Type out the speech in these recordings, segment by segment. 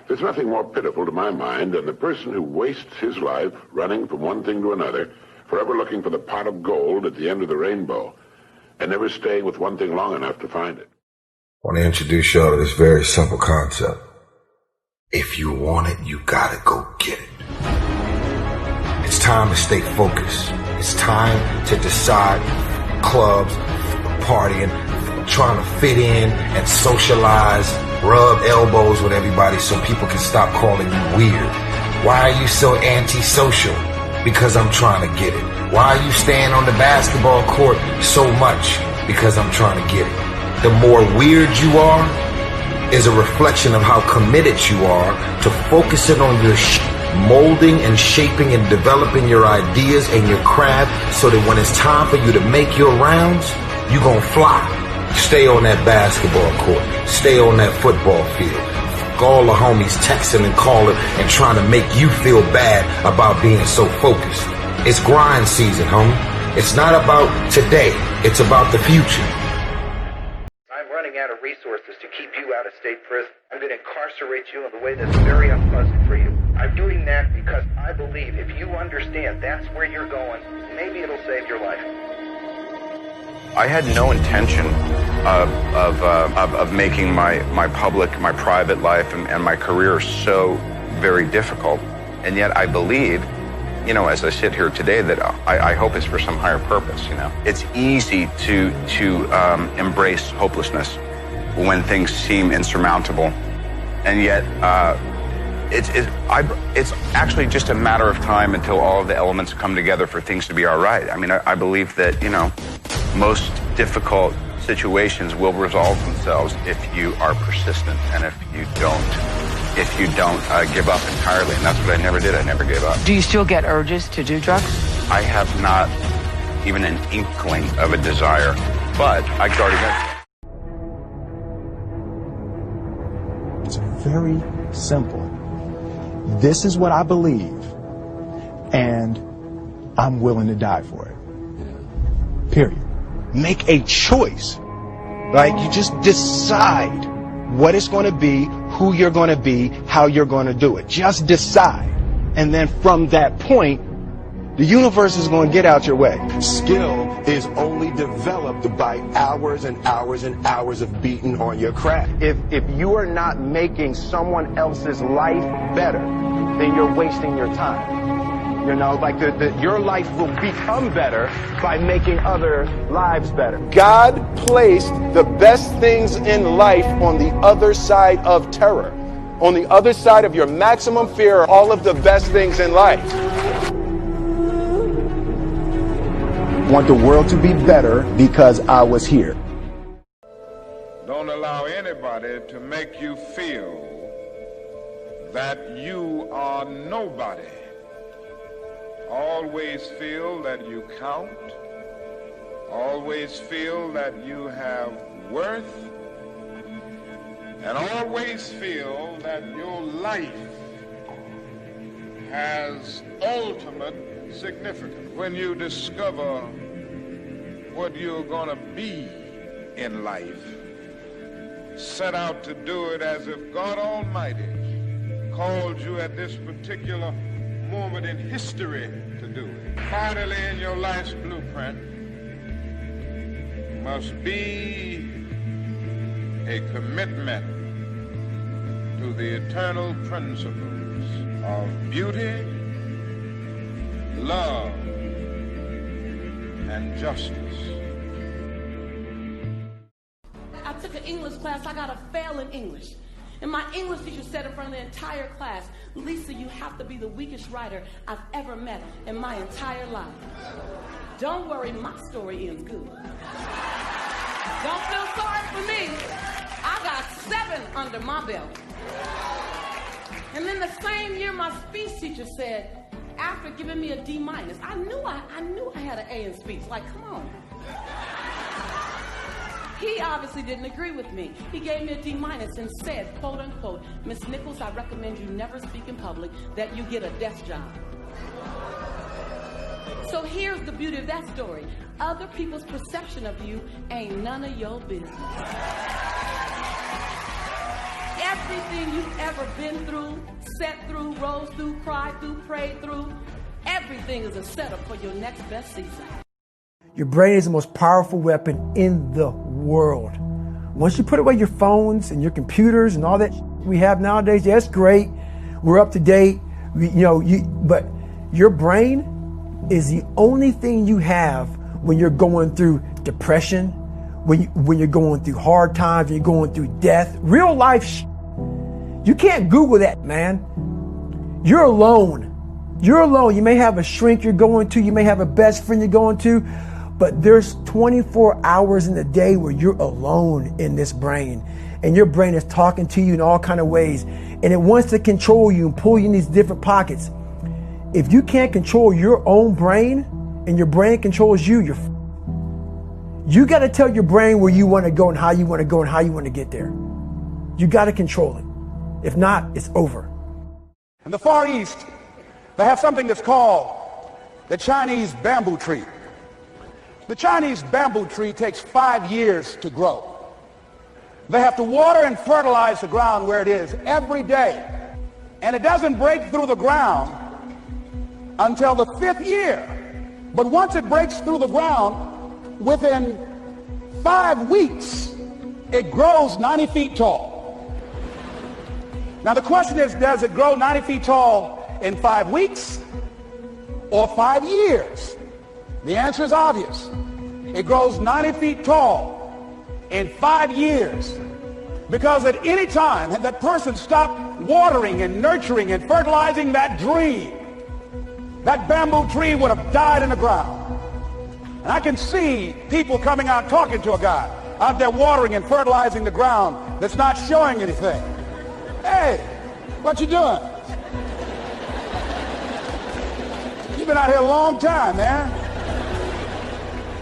There's nothing more pitiful to my mind than the person who wastes his life running from one thing to another, forever looking for the pot of gold at the end of the rainbow, and never staying with one thing long enough to find it. I want to introduce y'all to this very simple concept. If you want it, you gotta go get it. It's time to stay focused. It's time to decide clubs, partying, trying to fit in and socialize, rub elbows with everybody so people can stop calling you weird. Why are you so antisocial? Because I'm trying to get it. Why are you staying on the basketball court so much? Because I'm trying to get it. The more weird you are is a reflection of how committed you are to focusing on your molding and shaping and developing your ideas and your craft so that when it's time for you to make your rounds, you're gonna fly. Stay on that basketball court. Stay on that football field. All the homies texting and calling and trying to make you feel bad about being so focused. It's grind season, homie. It's not about today. It's about the future. I'm running out of resources to keep you out of state prison. I'm going to incarcerate you in a way that's very unpleasant for you. I'm doing that because I believe if you understand that's where you're going, maybe it'll save your life. I had no intention of making my private life and my career so very difficult. And yet I believe, you know, as I sit here today, that I hope it's for some higher purpose, you know. It's easy to embrace hopelessness when things seem insurmountable. And yet it's actually just a matter of time until all of the elements come together for things to be all right. I mean, I believe that, you know, most difficult situations will resolve themselves if you are persistent and if you don't give up entirely. And that's what I never did. I never gave up. Do you still get urges to do drugs? I have not even an inkling of a desire, but I guard against it. It's very simple. This is what I believe, and I'm willing to die for it. Period. Make a choice. Like, you just decide what it's going to be, who you're going to be, how you're going to do it. Just decide. And then from that point, the universe is going to get out your way. Skill is only developed by hours and hours and hours of beating on your craft. If you are not making someone else's life better, then you're wasting your time. You know, like your life will become better by making other lives better. God placed the best things in life on the other side of terror. On the other side of your maximum fear are all of the best things in life. Want the world to be better because I was here. Don't allow anybody to make you feel that you are nobody. Always feel that you count. Always feel that you have worth. And always feel that your life has ultimate significance. When you discover what you're going to be in life, set out to do it as if God Almighty called you at this particular moment in history to do it. Finally, in your life's blueprint must be a commitment to the eternal principles of beauty, love, and justice. I took an English class. I got a fail in English. And my English teacher said in front of the entire class, Lisa, you have to be the weakest writer I've ever met in my entire life. Don't worry, my story ends good. Don't feel sorry for me. I got 7 under my belt. And then the same year, my speech teacher said, after giving me a D-, I knew I had an A in speech. Like, come on. He obviously didn't agree with me. He gave me a D- and said, quote unquote, Miss Nichols, I recommend you never speak in public, that you get a desk job. So here's the beauty of that story. Other people's perception of you ain't none of your business. everything you've ever been through, sat through, rose through, cried through, prayed through, everything is a setup for your next best season. Your brain is the most powerful weapon in the world. Once you put away your phones and your computers and all that we have nowadays, yeah, it's great. We're up to date. But your brain is the only thing you have when you're going through depression, when you're going through hard times, when you're going through death, real life. You can't Google that, man. You're alone. You're alone. You may have a shrink you're going to. You may have a best friend you're going to. But there's 24 hours in the day where you're alone in this brain. And your brain is talking to you in all kinds of ways. And it wants to control you and pull you in these different pockets. If you can't control your own brain and your brain controls you, you got to tell your brain where you want to go and how you want to go and how you want to get there. You got to control it. If not, it's over. In the Far East, they have something that's called the Chinese bamboo tree. The Chinese bamboo tree takes 5 years to grow. They have to water and fertilize the ground where it is every day. And it doesn't break through the ground until the 5th year. But once it breaks through the ground, within 5 weeks, it grows 90 feet tall. Now the question is, does it grow 90 feet tall in 5 weeks or 5 years? The answer is obvious. It grows 90 feet tall in 5 years, because at any time had that person stopped watering and nurturing and fertilizing that dream, that bamboo tree would have died in the ground. And I can see people coming out talking to a guy out there watering and fertilizing the ground that's not showing anything. Hey, what you doing? You've been out here a long time, man.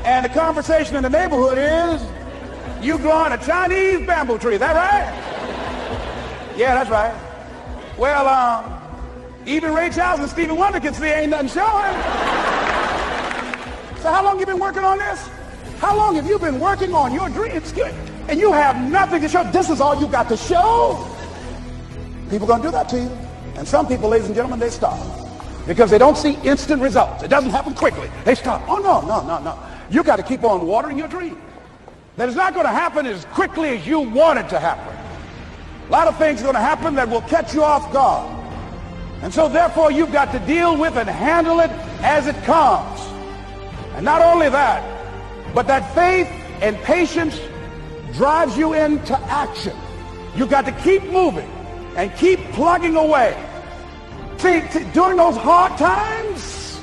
And the conversation in the neighborhood is, you growing a Chinese bamboo tree, is that right? Yeah, that's right. Well, even Ray Charles and Stevie Wonder can see ain't nothing showing. So how long you been working on this? How long have you been working on your dream? And you have nothing to show. This is all you got to show. People gonna do that to you. And some people, ladies and gentlemen, they stop. Because they don't see instant results. It doesn't happen quickly. They stop. Oh, no. You got to keep on watering your dream. That is not going to happen as quickly as you want it to happen. A lot of things are going to happen that will catch you off guard. And so therefore you've got to deal with and handle it as it comes. And not only that, but that faith and patience drives you into action. You've got to keep moving and keep plugging away. See, during those hard times,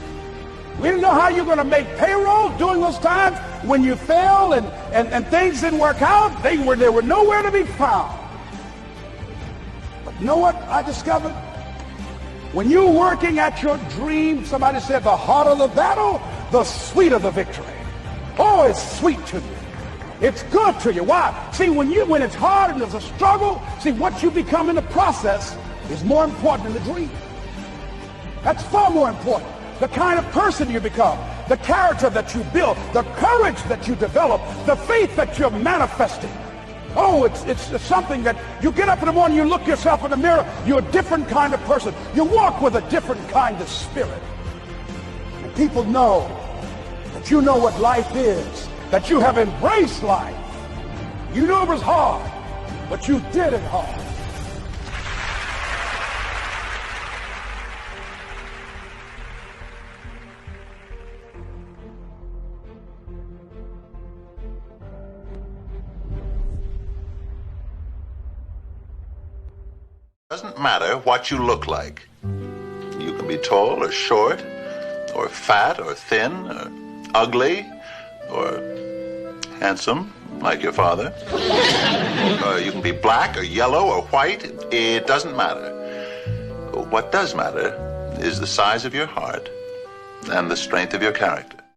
we didn't know how you're going to make payroll. During those times when you failed and things didn't work out, they were nowhere to be found. But you know what I discovered? When you're working at your dream, somebody said the harder the battle, the sweeter the victory. Oh, it's sweet to you. It's good to you. Why? See, when it's hard and there's a struggle, see, what you become in the process is more important than the dream. That's far more important. The kind of person you become, the character that you build, the courage that you develop, the faith that you're manifesting. Oh, it's something that you get up in the morning, you look yourself in the mirror, you're a different kind of person. You walk with a different kind of spirit. And people know that you know what life is, that you have embraced life. You knew it was hard, but you did it hard. Doesn't matter what you look like. You can be tall or short, or fat or thin, or ugly, or handsome, like your father. You can be black or yellow or white. It doesn't matter. What does matter is the size of your heart and the strength of your character.